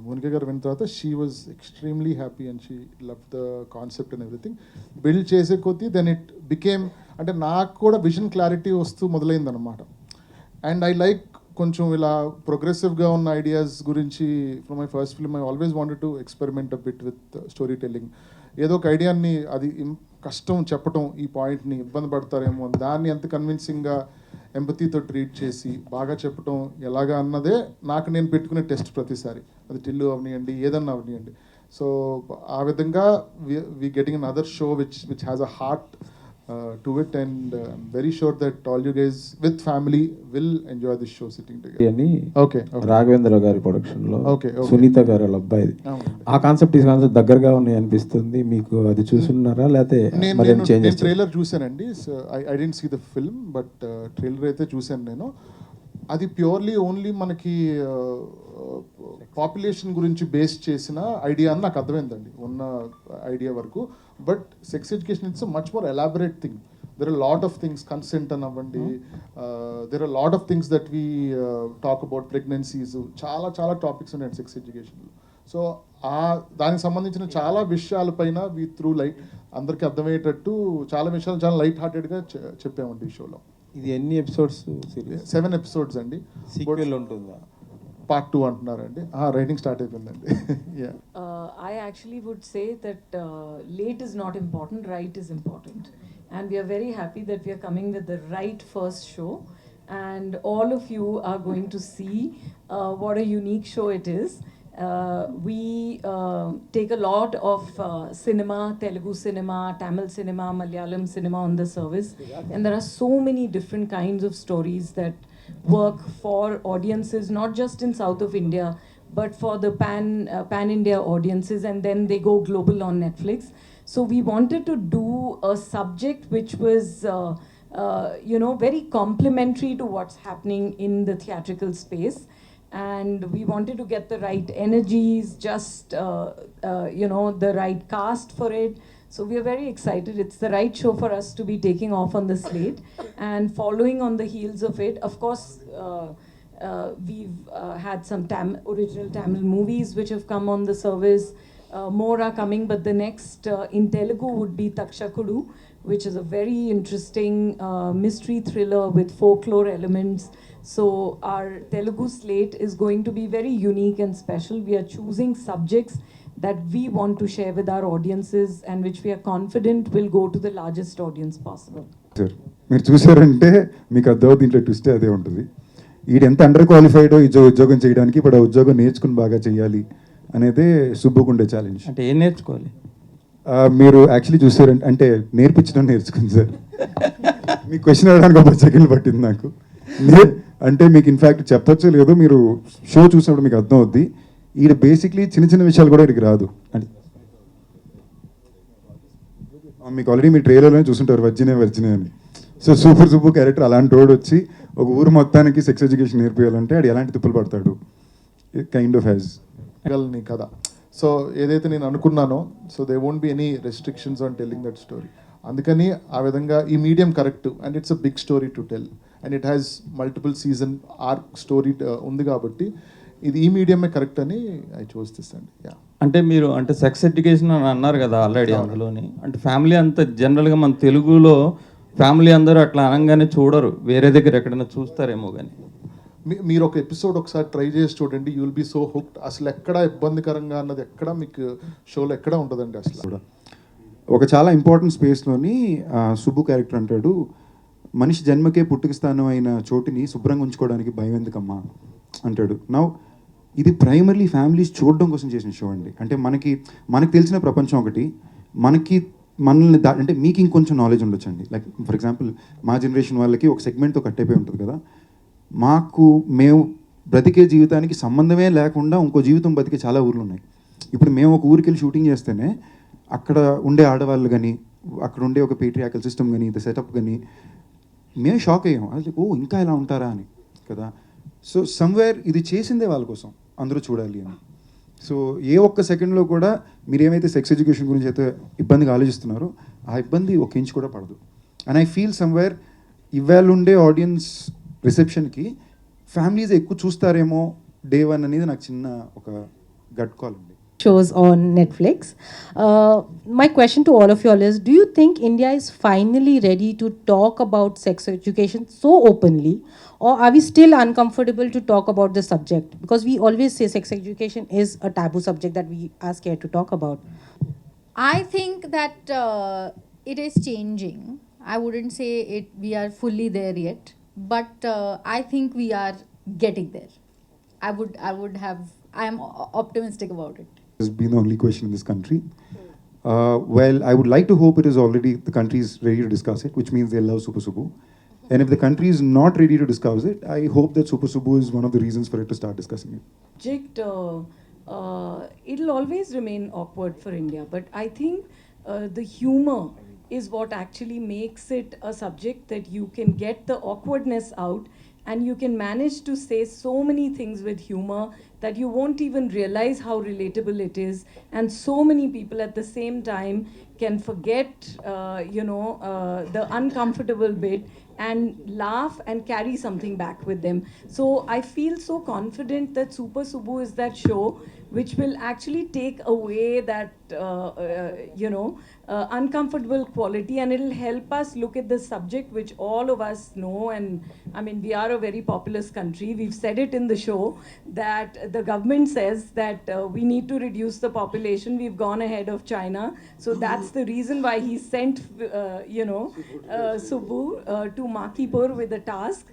మోనికా గారు విన్న తర్వాత she was extremely happy and she love the concept and everything. Build చేసే కొద్దీ దెన్ ఇట్ బికేమ్, అంటే నాకు కూడా విజన్ క్లారిటీ వస్తూ మొదలైందనమాట. అండ్ ఐ లైక్ కొంచెం ఇలా ప్రోగ్రెసివ్గా ఉన్న ఐడియాస్ గురించి. From my first film I always wanted to experiment a bit with story telling. ఏదో ఒక ఐడియాని అది కష్టం చెప్పటం, ఈ పాయింట్ని ఇబ్బంది పడతారేమో, దాన్ని ఎంత కన్విన్సింగ్గా ఎంపతీతో ట్రీట్ చేసి బాగా చెప్పటం ఎలాగా అన్నదే నాకు నేను పెట్టుకునే టెస్ట్ ప్రతిసారి. అది టిల్లు అవనియండి, ఏదన్నా అవనియండి. సో ఆ విధంగా we getting another show which has a heart to it, and I'm very sure that all you guys with family will enjoy this show sitting together. Okay. Raghavendra గారి ప్రొడక్షన్ లో Okay. Sunitha గారి వాళ్ళ అబ్బాయిది ఆ concept దగ్గరగా ఉన్నాయి అనిపిస్తుంది మీకు. అది చూసున్నారా లేకపోతే నేను ట్రైలర్ చూసానండి. I didn't see the film, but trailer అయితే చూసాను నేను. అది ప్యూర్లీ ఓన్లీ మనకి పాపులేషన్ గురించి బేస్ చేసిన ఐడియా అని నాకు అర్థమైందండి ఉన్న ఐడియా వరకు. But sex education it's much more elaborate thing. There are lot of things, consent అని అవ్వండి, there are lot of things that we talk about, pregnancies, చాలా చాలా టాపిక్స్ ఉన్నాయి సెక్స్ ఎడ్యుకేషన్లో. సో దానికి సంబంధించిన చాలా విషయాలపైన వీ త్రూ లైట్ అందరికీ అర్థమయ్యేటట్టు చాలా విషయాలు చాలా లైట్ హార్టెడ్గా చెప్పామండి ఈ షోలో. ఇది ఎన్ని ఎపిసోడ్స్? 7 episodes అండి. సీక్వెల్ ఉంటుందా? Part 2 అంటున్నారండి. రైటింగ్ స్టార్ట్ అయిపోయిందండి. I actually would say that late is not important, right is important. And we are very happy that we are coming with the right first show. And all of you are going to see what a unique show it is. We take a lot of cinema, Telugu cinema, Tamil cinema, Malayalam cinema on the service. And there are so many different kinds of stories that work for audiences, not just in south of India, but for the pan-India audiences, and then they go global on Netflix. So we wanted to do a subject which was, very complementary to what's happening in the theatrical space. And we wanted to get the right energies, just, the right cast for it. So we are very excited. It's the right show for us to be taking off on the slate. And following on the heels of it, of course, we've had some original Tamil movies which have come on the service. More are coming, but the next in Telugu would be Takshakudu, which is a very interesting mystery thriller with folklore elements. So our Telugu slate is going to be very unique and special. We are choosing subjects that we want to share with our audiences and which we are confident will go to the largest audience possible. Sir మీరు చూసారంటే మీకు అర్థం దీంట్లో twist అదే ఉంటుంది. ఈడు ఎంత under క్వాలిఫైడో ఈ ఉద్యోగం చేయడానికి, ఇప్పుడు ఆ ఉద్యోగం నేర్చుకుని బాగా చేయాలి అనేదే సుబ్బుకుండే ఛాలెంజ్. అంటే ఏం నేర్చుకోవాలి? మీరు యాక్చువల్లీ చూసారంటే అంటే నేర్పించడం నేర్చుకుంది సార్. మీకు క్వశ్చన్ అడగడానికి ఒక సెకండ్ పట్టింది నాకు. అంటే మీకు ఇన్ఫ్యాక్ట్ చెప్పచ్చో లేదో మీరు షో చూసినప్పుడు మీకు అర్థం అవుద్ది. ఈడ బేసిక్లీ చిన్న చిన్న విషయాలు కూడా ఇక్కడికి రాదు. అంటే మీకు ఆల్రెడీ మీ ట్రైలర్లోనే చూసుంటారు వర్జినే అని. సో సూపర్ సుబ్బు క్యారెక్టర్ అలాంటి వాడు వచ్చి ఒక ఊరు మొత్తానికి సెక్స్ ఎడ్యుకేషన్ నేర్పియాలంటే అది ఎలాంటి తిప్పులు పడతాడు, కైండ్ ఆఫ్ హ్యాజ్ కదా. సో ఏదైతే నేను అనుకున్నానో, so they won't be any restrictions on telling that story. అందుకని ఆ విధంగా ఈ medium correct and it's a big story to tell and it has multiple season arc story ఉంది కాబట్టి ఇది ఈ మీడియమే కరెక్ట్ అని ఐ చూస్ దిస్ అండి. యా, అంటే మీరు అంటే సెక్స్ ఎడ్యుకేషన్ అని అన్నారు కదా ఆల్రెడీ అందులోని, అంటే ఫ్యామిలీ అంతా జనరల్గా మన తెలుగులో ఫ్యామిలీ అందరూ అట్లా అనగానే చూడరు, వేరే దగ్గర ఎక్కడైనా చూస్తారేమో కానీ. మీరు ఒక ఎపిసోడ్ ఒకసారి ట్రై చేసి చూడండి, you will be so hooked. అసలు ఎక్కడ ఇబ్బందికరంగా అన్నది ఎక్కడ మీకు షోలో ఎక్కడ ఉంటుందండి అసలు కూడా. ఒక చాలా ఇంపార్టెంట్ స్పేస్లోని సుబ్బు క్యారెక్టర్ అంటాడు, మనిషి జన్మకే పుట్టుక స్థానం అయిన చోటుని శుభ్రంగా ఉంచుకోవడానికి భయం ఎందుకమ్మా అంటాడు. నౌ ఇది ప్రైమర్లీ ఫ్యామిలీస్ చూడడం కోసం చేసిన షో అండి. అంటే మనకి తెలిసిన ప్రపంచం ఒకటి, మనల్ని అంటే మీకు ఇంకొంచెం నాలెడ్జ్ ఉండొచ్చండి. లైక్ ఫర్ ఎగ్జాంపుల్ మా జనరేషన్ వాళ్ళకి ఒక సెగ్మెంట్తో కట్టయిపోయి ఉంటుంది కదా, మేము బ్రతికే జీవితానికి సంబంధమే లేకుండా ఇంకో జీవితం బతికే చాలా ఊర్లు ఉన్నాయి. ఇప్పుడు మేము ఒక ఊరికి వెళ్ళి షూటింగ్ చేస్తేనే అక్కడ ఉండే ఆడవాళ్ళు కానీ, అక్కడ ఉండే ఒక పేట్రియాకల్ సిస్టమ్ కానీ, ద సెటప్ కానీ మేము షాక్ అయ్యాం. అది ఇంకా ఇలా ఉంటారా అని కదా. సో సమ్వేర్ ఇది చేసిందే వాళ్ళ కోసం, అందరూ చూడాలి అని. సో ఏ ఒక్క సెకండ్లో కూడా మీరు ఏమైతే సెక్స్ ఎడ్యుకేషన్ గురించి అయితే ఇబ్బందిగా ఆలోచిస్తున్నారో ఆ ఇబ్బంది ఒక ఇంచ్ కూడా పడదు. అండ్ ఐ ఫీల్ సమ్వేర్ ఇవాళ ఉండే ఆడియన్స్ రిసెప్షన్కి ఫ్యామిలీస్ ఎక్కువ చూస్తారేమో డే వన్ అనేది నాకు చిన్న ఒక గట్ కాల్ ఉంది. Shows on Netflix. My question to all of you all is, do you think India is finally ready to talk about sex education so openly, or are we still uncomfortable to talk about the subject? Because we always say sex education is a taboo subject that we are scared to talk about. I think that it is changing. I wouldn't say we are fully there yet, but I think we are getting there. I am optimistic about it. Has been the only question in this country. Well, I would like to hope it is already the country is ready to discuss it, which means they love Super Subbu. And if the country is not ready to discuss it, I hope that Super Subbu is one of the reasons for it to start discussing it. Subject, it'll always remain awkward for India, but I think the humor is what actually makes it a subject that you can get the awkwardness out and you can manage to say so many things with humor that you won't even realize how relatable it is, and so many people at the same time can forget the uncomfortable bit and laugh and carry something back with them. So I feel so confident that Super Subbu is that show which will actually take away that uncomfortable quality, and it'll help us look at the subject which all of us know. And I mean, we are a very populous country. We've said it in the show that the government says that we need to reduce the population. We've gone ahead of China, so that's the reason why he sent Subbu to Makipur with a task.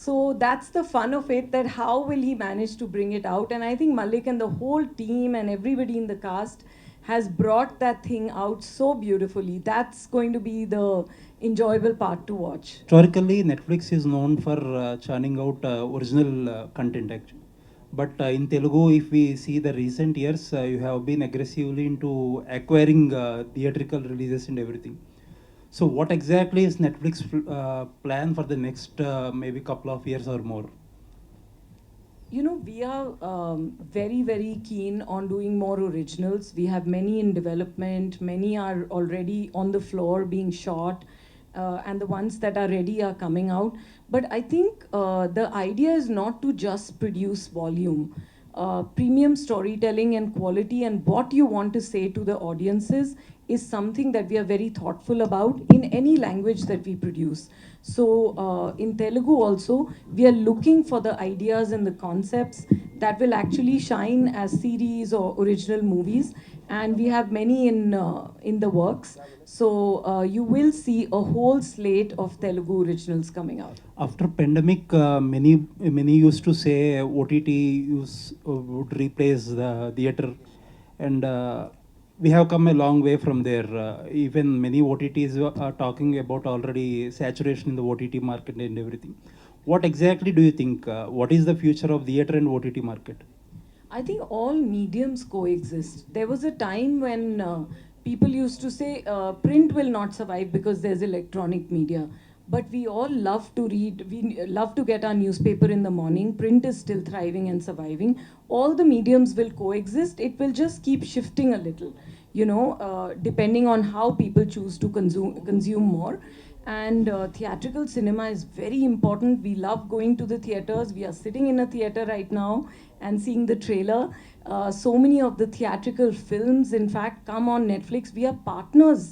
So that's the fun of it, that how will he manage to bring it out. And I think Malik and the whole team and everybody in the cast has brought that thing out so beautifully. That's going to be the enjoyable part to watch. Historically, Netflix is known for churning out original content actually. But in Telugu, if we see the recent years, you have been aggressively into acquiring theatrical releases and everything. So what exactly is Netflix plan for the next maybe couple of years or more? You know, we are very, very keen on doing more originals. We have many in development. Many are already on the floor being shot. And the ones that are ready are coming out. But I think the idea is not to just produce volume. Premium storytelling and quality and what you want to say to the audiences is something that we are very thoughtful about in any language that we produce. So in Telugu also, we are looking for the ideas and the concepts that will actually shine as series or original movies, and we have many in the works. So you will see a whole slate of Telugu originals coming out. After pandemic, many used to say OTT would replace the theater, and we have come a long way from there. Even many OTTs are talking about already saturation in the OTT market and everything. What exactly do you think? What is the future of theater and OTT market? I think all mediums coexist. There was a time when people used to say print will not survive because there's electronic media. But we all love to read, we love to get our newspaper in the morning. Print is still thriving and surviving. All the mediums will coexist. It will just keep shifting a little. depending on how people choose to consume more. And theatrical cinema is very important. We love going to the theaters. We are sitting in a theater right now and seeing the trailer. So many of the theatrical films, in fact, come on Netflix. We are partners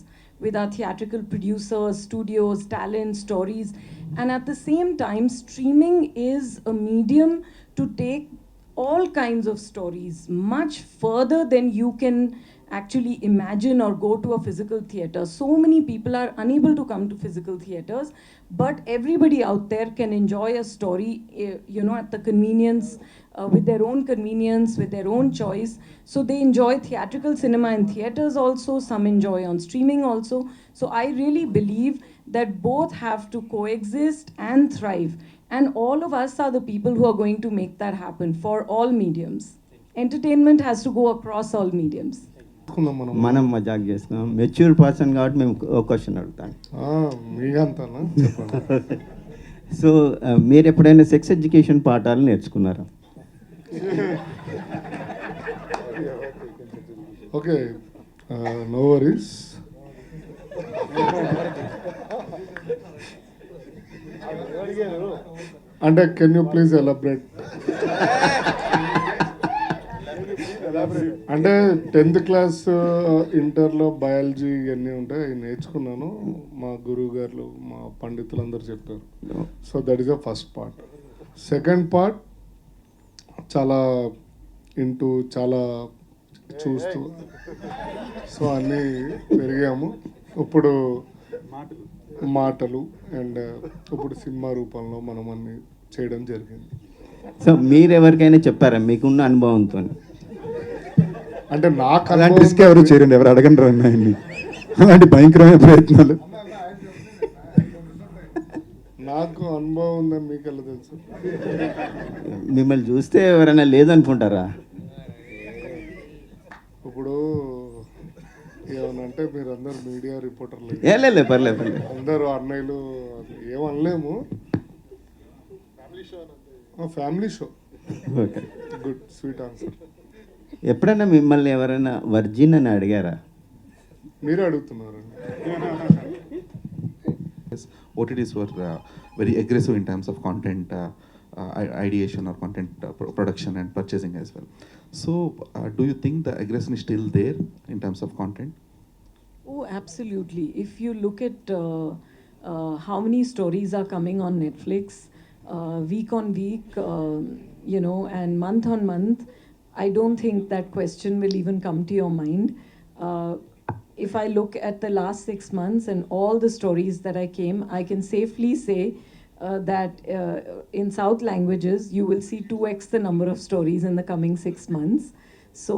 with our theatrical producers, studios, talent, stories. And at the same time, streaming is a medium to take all kinds of stories much further than you can actually imagine or go to a physical theater. So many people are unable to come to physical theaters, but everybody out there can enjoy a story, at the convenience, with their own convenience, with their own choice. So they enjoy theatrical cinema in theaters also, some enjoy on streaming also. So I really believe that both have to coexist and thrive. And all of us are the people who are going to make that happen for all mediums. Entertainment has to go across all mediums. మనం మజాక్ చేస్తున్నాం. Mature person కాబట్టి మేము ఒక question అడుగుతాను. మీకంతానా చెప్పండి. So మీరు ఎప్పుడైనా సెక్స్ ఎడ్యుకేషన్ పాఠాలు నేర్చుకున్నారా? Okay, no worries. అంటే కెన్ యూ ప్లీజ్ ఎలాబరేట్? అంటే 10th క్లాస్ ఇంటర్లో బయాలజీ ఇవన్నీ ఉంటాయి, అవి నేర్చుకున్నాను. మా గురువు గారు, మా పండితులందరూ చెప్పారు. So that is the first part. Second part చాలా చాలా చూస్తూ సో అన్నీ పెరిగాము. ఇప్పుడు మాటలు అండ్ ఇప్పుడు సినిమా రూపంలో మనం అన్ని చేయడం జరిగింది. సో మీరు ఎవరికైనా చెప్పారా మీకున్న అనుభవంతో? అంటే నాకు అలాంటి రిస్క్ ఎవరు చేయరండి, ఎవరు అడగండి అన్నాయండి అలాంటి భయంకరమైన ప్రయత్నాలు. నాకు అనుభవం ఉందని మీకు ఎలా తెలుసు? మిమ్మల్ని చూస్తే ఎవరైనా లేదనుకుంటారా? ఇప్పుడు ఏమనంటే మీరు అందరు మీడియా రిపోర్టర్లు, పర్లేదు అందరూ అన్నయ్యలు, ఏమనలేము. Family show. Good, sweet answer. ఎప్పుడైనా మిమ్మల్ని ఎవరైనా వర్జిన్ అని అడిగారా? మీరే అడుగుతున్నారు. OTTs were very aggressive in terms of content ideation or content production and purchasing as well. So, do you think the aggression is still there in terms of content? Oh, absolutely. If you look at how many stories are coming on Netflix, week on week, and month on month, I don't think that question will even come to your mind. If I look at the last 6 months and all the stories that I can safely say that in South languages, you will see 2x the number of stories in the coming 6 months. So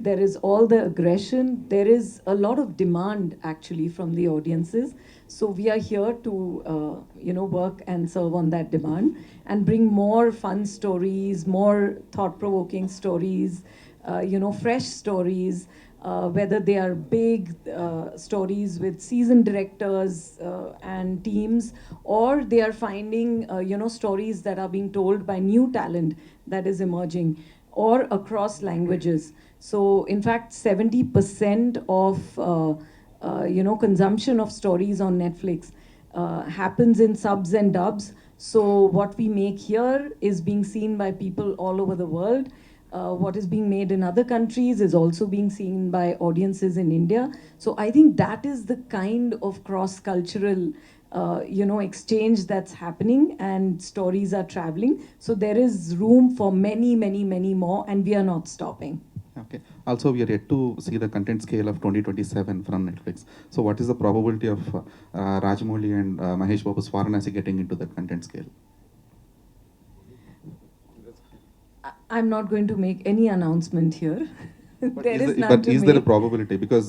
there is all the aggression. There is a lot of demand actually from the audiences. So we are here to, work and serve on that demand and bring more fun stories, more thought-provoking stories, fresh stories, whether they are big stories with seasoned directors and teams, or they are finding, stories that are being told by new talent that is emerging, or across languages. So, in fact, 70% of consumption of stories on Netflix happens in subs and dubs. So what we make here is being seen by people all over the world. What is being made in other countries is also being seen by audiences in India. So I think that is the kind of cross-cultural, exchange that's happening, and stories are traveling. So there is room for many, many, many more, and we are not stopping. Okay. Also, we are yet to see the content scale of 2027 from Netflix. So, what is the probability of Rajamouli and Mahesh Babu's Varanasi getting into that content scale? I'm not going to make any announcement here. There is none but to is make. there a probability? Because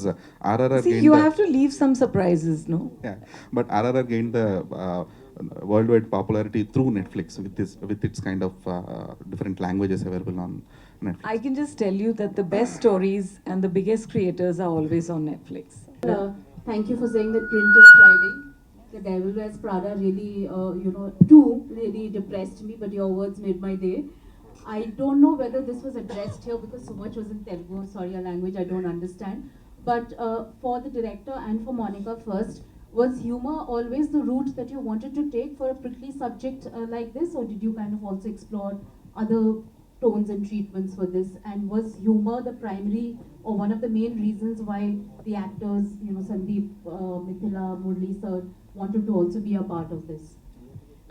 RRR See, gained you have to leave some surprises, no? Yeah, but RRR gained the worldwide popularity through Netflix with its kind of different languages available on Netflix. I can just tell you that the best stories and the biggest creators are always on Netflix. Thank you for saying that print is thriving. The Devil Wears Prada really, too, really depressed me, but your words made my day. I don't know whether this was addressed here because so much was in Telugu. Sorry, a language I don't understand. But for the director and for Monica first, was humor always the route that you wanted to take for a prickly subject like this, or did you kind of also explore other tones and treatments for this? And was humor the primary or one of the main reasons why the actors, you know, Sundeep, Mithila, Murli sir, wanted to also be a part of this?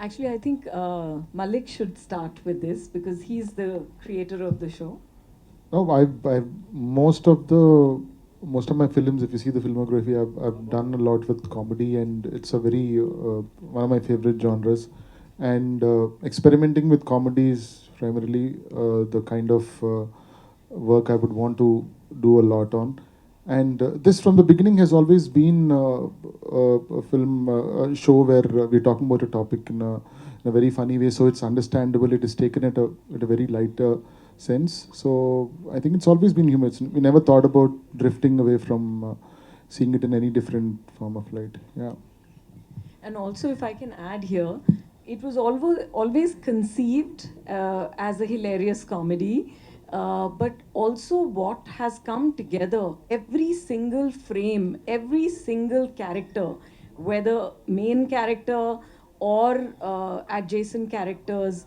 Actually, I think Malik should start with this because he's the creator of the show. No, I've most of my films, if you see the filmography, I've done a lot with comedy, and it's a very one of my favorite genres. And experimenting with comedy is primarily the kind of work I would want to do a lot on. And this from the beginning has always been a film, a show where we're talking about a topic in a very funny way, so it's understandable. It is taken at a very light sense. So I think it's always been humor. We never thought about drifting away from seeing it in any different form of light. Yeah. And also, if I can add here, it was always conceived as a hilarious comedy, but also what has come together, every single frame, every single character, whether main character or adjacent characters,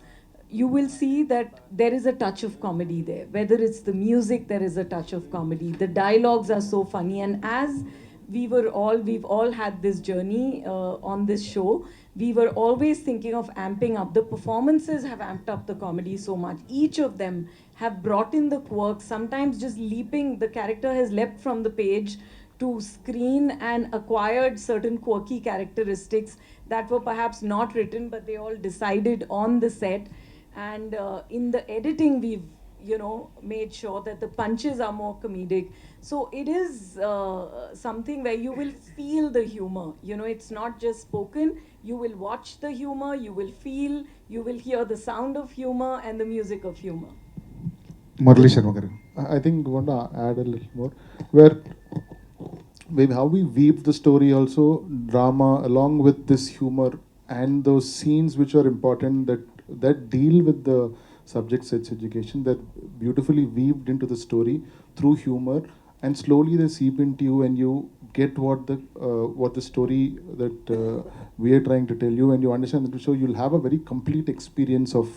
you will see that there is a touch of comedy there. Whether it's the music, there is a touch of comedy. The dialogues are so funny. And as we've all had this journey on this show, we were always thinking of amping up. The performances have amped up the comedy so much. Each of them have brought in the quirks, sometimes just leaping. The character has leapt from the page to screen and acquired certain quirky characteristics that were perhaps not written, but they all decided on the set. And in the editing, we've made sure that the punches are more comedic. So it is something where you will feel the humor. It's not just spoken. You will watch the humor, you will feel, you will hear the sound of humor and the music of humor. Murali Sharma garu. I think I want to add a little more, where maybe how we weave the story also, drama along with this humor and those scenes which are important that deal with the subject sex education, that beautifully weaved into the story through humor, and slowly they seep into you and you get what the story that we are trying to tell you, and you understand the show. You'll have a very complete experience of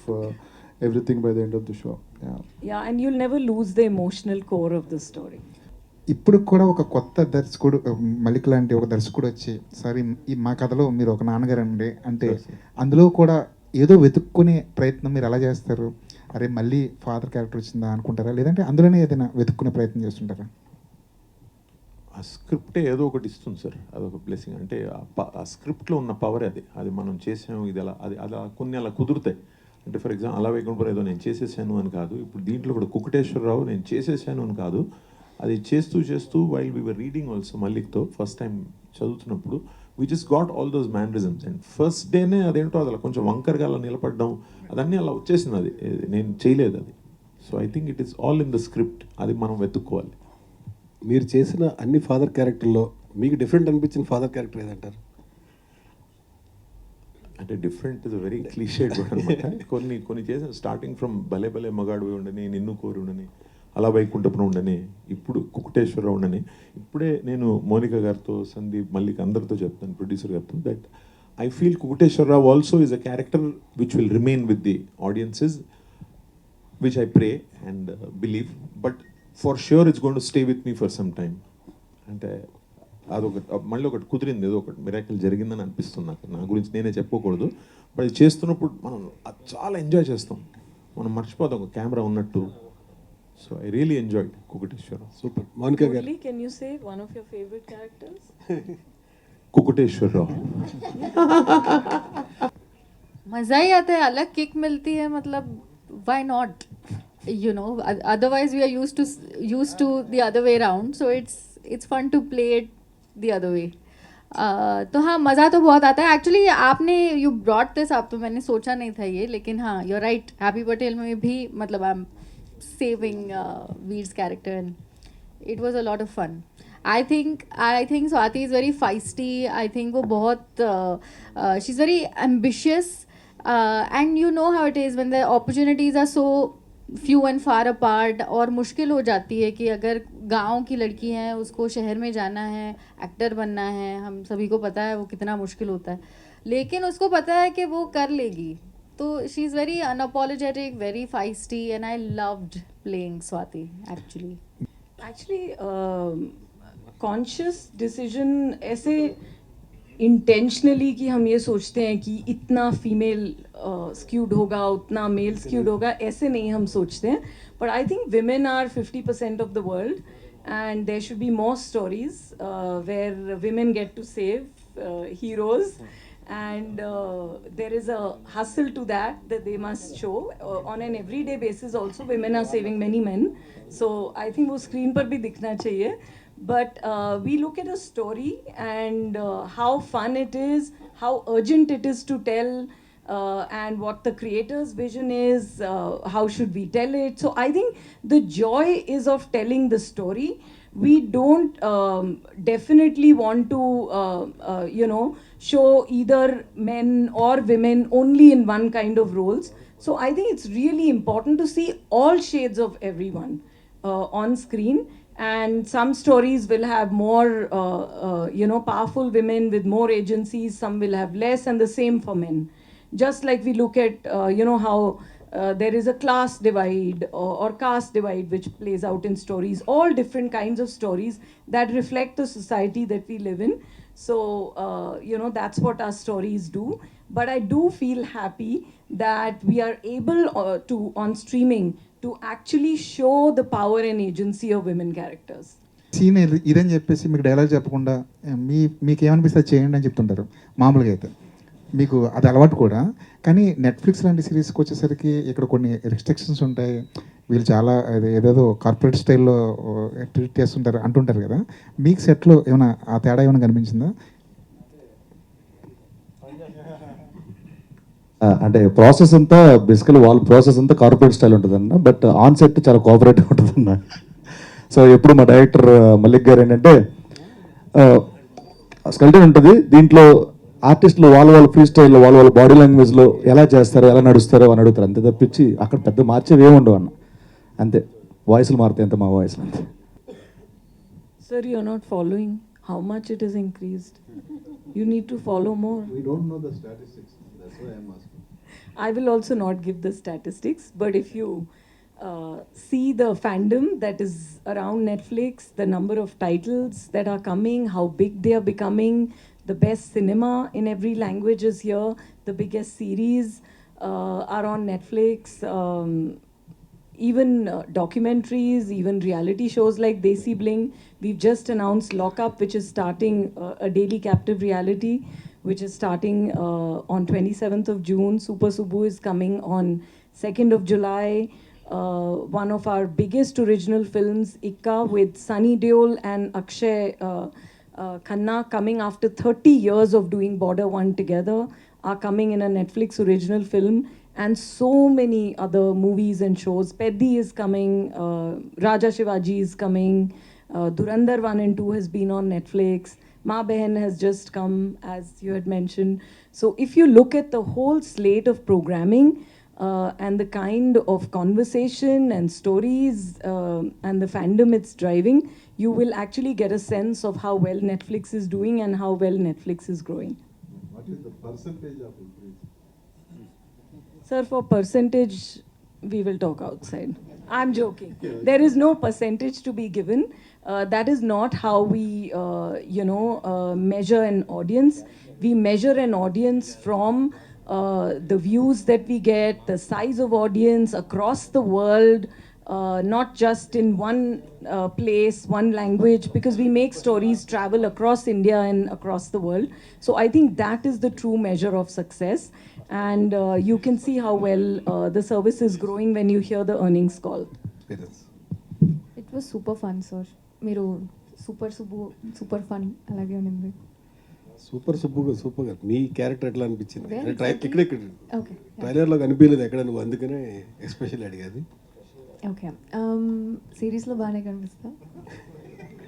everything by the end of the show. Yeah, and you'll never lose the emotional core of the story. ఇప్పుడు కూడా ఒక కొత్త దర్శకుడు మలిక్ లాంటి ఒక దర్శకుడు వచ్చి sir ఈ మా కథలో మీరు ఒక నాన్నగారు అండి అంటే అందులో కూడా ఏదో వెతుక్కునే ప్రయత్నం మీరు ఎలా చేస్తారు? అరే మళ్ళీ ఫాదర్ క్యారెక్టర్ వచ్చిందా అనుకుంటారా, లేదంటే అందులోనే ఏదైనా వెతుక్కునే ప్రయత్నం చేస్తుంటారా? ఆ స్క్రిప్టే ఏదో ఒకటి ఇస్తుంది సార్, అదొక బ్లెస్సింగ్. అంటే ఆ స్క్రిప్ట్లో ఉన్న పవర్ అది మనం చేసాము, ఇది అలా కొన్ని అలా కుదురుతాయి. అంటే ఫర్ ఎగ్జాంపుల్ అలా వేయకుండా ఏదో నేను చేసేసాను అని కాదు. ఇప్పుడు దీంట్లో కూడా కుకుటేశ్వరరావు నేను చేసేసాను అని కాదు, అది చేస్తూ while we were reading also మల్లిక్తో ఫస్ట్ టైం చదువుతున్నప్పుడు we just got all those mannerisms. And first డేనే అదేంటో అది అలా కొంచెం వంకరగా అలా నిలబడడం అదన్నీ అలా వచ్చేసింది. అది నేను చేయలేదు అది. So I think it is all in the script, అది మనం వెతుక్కోవాలి. మీరు చేసిన అన్ని ఫాదర్ క్యారెక్టర్లో మీకు డిఫరెంట్ అనిపించిన ఫాదర్ క్యారెక్టర్ ఏదంటారు? అంటే డిఫరెంట్ ఇస్ వెరీ క్లీషేడ్ కూడా అనమాట. కొన్ని చేసిన స్టార్టింగ్ ఫ్రమ్ భలే భలే మగాడు ఉండని, నిన్ను కోరి ఉండని, అలా వైకుంఠపురం ఉండని, ఇప్పుడు కుకుటేశ్వరరావు ఉండని. ఇప్పుడే నేను మోనికా గారితో, సందీప్, మల్లిక్ అందరితో చెప్తాను, ప్రొడ్యూసర్ గారితో, that I feel Kukuteswararao also is a character which will remain with the audiences, which I pray and believe, but for sure it's going to stay with me for some time. అంటే మళ్ళీ ఒకటి కుదిరింది, ఏదో ఒకటి miracle జరిగిందని అనిపిస్తుంది నాకు. నా గురించి నేనే చెప్పుకోకూడదు, బట్ అది చేస్తున్నప్పుడు మనం చాలా ఎంజాయ్ చేస్తాం, మనం మర్చిపోతాం ఒక కెమెరా ఉన్నట్టు. So I really enjoyed Kukuteswararao. Super. Monica గారు, can you say one of your favorite characters? कुकुटेश्वरराव. मज़ा ही आता है, अलग किक मिलती है, मतलब why not, you know, otherwise we are used to the other way around, so it's fun to play it the other way. तो हाँ, मज़ा तो बहुत आता है एक्चुअली. आपने यू ब्रॉट दिस अप, तो मैंने सोचा नहीं था ये, लेकिन हाँ, you are right. Happy Patel में भी मतलब I am saving Veer's character and it was a lot of fun. I think Swati is very feisty. I think वो बहुत she's very ambitious, and you know how it is when the opportunities are so few and far apart, और मुश्किल हो जाती है कि अगर गांव की लड़की हैं उसको शहर में जाना है, एक्टर बनना है, हम सभी को पता है वो कितना मुश्किल होता है, लेकिन उसको पता है कि वो कर लेगी. तो she is very unapologetic, very feisty, and I loved playing Swati actually. Conscious decision ऐसे इंटेंशनली कि हम ये सोचते हैं कि इतना फीमेल स्क्यूड होगा, उतना मेल स्क्यूड होगा, ऐसे नहीं हम सोचते हैं. But I think women are 50% of the world and there should be more stories where women get to save heroes. And there is a hustle to that they must show on an everyday basis. Also women are saving many men, so I think wo screen par bhi dikhna chahiye. But we look at a story and how fun it is, how urgent it is to tell, and what the creator's vision is, how should we tell it. So I think the joy is of telling the story. We don't definitely want to show either men or women only in one kind of roles. So I think it's really important to see all shades of everyone on screen. And some stories will have more powerful women with more agencies, some will have less, and the same for men. Just like we look at how there is a class divide or caste divide which plays out in stories, all different kinds of stories that reflect the society that we live in. So that's what our stories do. But I do feel happy that we are able to on streaming to actually show the power and agency of women characters. Scene ఇదని చెప్పేసి మీకు dialogue చెప్పకుండా మీకేమనిపిస్తే అది చేయండి అని చెప్తుంటారు మామూలుగా అయితే. మీకు అది అలవాటు కూడా. కానీ నెట్ఫ్లిక్స్ లాంటి సిరీస్కి వచ్చేసరికి ఇక్కడ కొన్ని రిస్ట్రిక్షన్స్ ఉంటాయి, వీళ్ళు చాలా ఏదేదో కార్పొరేట్ స్టైల్లో ట్రీట్ చేస్తుంటారు అంటుంటారు కదా. మీకు సెట్లో ఏమైనా ఆ తేడా ఏమైనా కనిపించిందా? అంటే ప్రాసెస్ అంతా బేసికలీ వాళ్ళ ప్రాసెస్ అంతా కార్పొరేట్ స్టైల్ ఉంటుందన్న, బట్ ఆన్ సెట్ చాలా కోఆపరేటివ్ ఉంటుందన్న. సో ఎప్పుడు మా డైరెక్టర్ మల్లిక్ గారు ఏంటంటే స్కెల్టన్ ఉంటుంది, దీంట్లో ఆర్టిస్టులు వాళ్ళ ఫ్రీ స్టైల్లో వాళ్ళ బాడీ లాంగ్వేజ్లో ఎలా చేస్తారో ఎలా నడుస్తారో అని అడుగుతారు. అంతే తప్పించి అక్కడ పెద్ద మార్చేవి ఏముండవు అన్న. అంతే వాయిస్లు మారుతాయి, అంతే మా వాయిస్లు అంతే. Sir, you're not following how much it has increased. You need to follow more. We don't know the statistics. That's why I'm asking. I will also not give the statistics, but if you see the fandom that is around Netflix, the number of titles that are coming, how big they are becoming, the best cinema in every language is here, the biggest series are on Netflix, even documentaries, even reality shows like Desi Bling. We've just announced Lock Up, which is starting a daily captive reality, which is starting on 27th of June. Super Subbu is coming on 2nd of July. One of our biggest original films, Ikka, with Sunny Deol and Akshay Khanna, coming after 30 years of doing Border 1 together, are coming in a Netflix original film. And so many other movies and shows. Peddi is coming, Raja Shivaji is coming, Dhurandhar 1 and 2 has been on Netflix, Ma Behan has just come, as you had mentioned. So if you look at the whole slate of programming and the kind of conversation and stories and the fandom it's driving, you will actually get a sense of how well Netflix is doing and how well Netflix is growing. What is the percentage of increase? Sir, for percentage, we will talk outside. I'm joking. There is no percentage to be given. That is not how we, measure an audience. We measure an audience from the views that we get, the size of audience across the world, not just in one place, one language, because we make stories travel across India and across the world. So I think that is the true measure of success. And you can see how well the service is growing when you hear the earnings call. It was super fun, sir. మీరు super Subbu super fun అలాగే ఉంది. Super సుబ్బుగా సూపర్గా మీ character ఎట్లా అనిపించింది? ఇక్కడ okay, ట్రైలర్లో కనిపించలేదు ఎక్కడ, నువ్వు అందుకనే ఎస్పెషల్ అడిగేది. ఓకే, సిరీస్లో బాగానే కనిపిస్తా.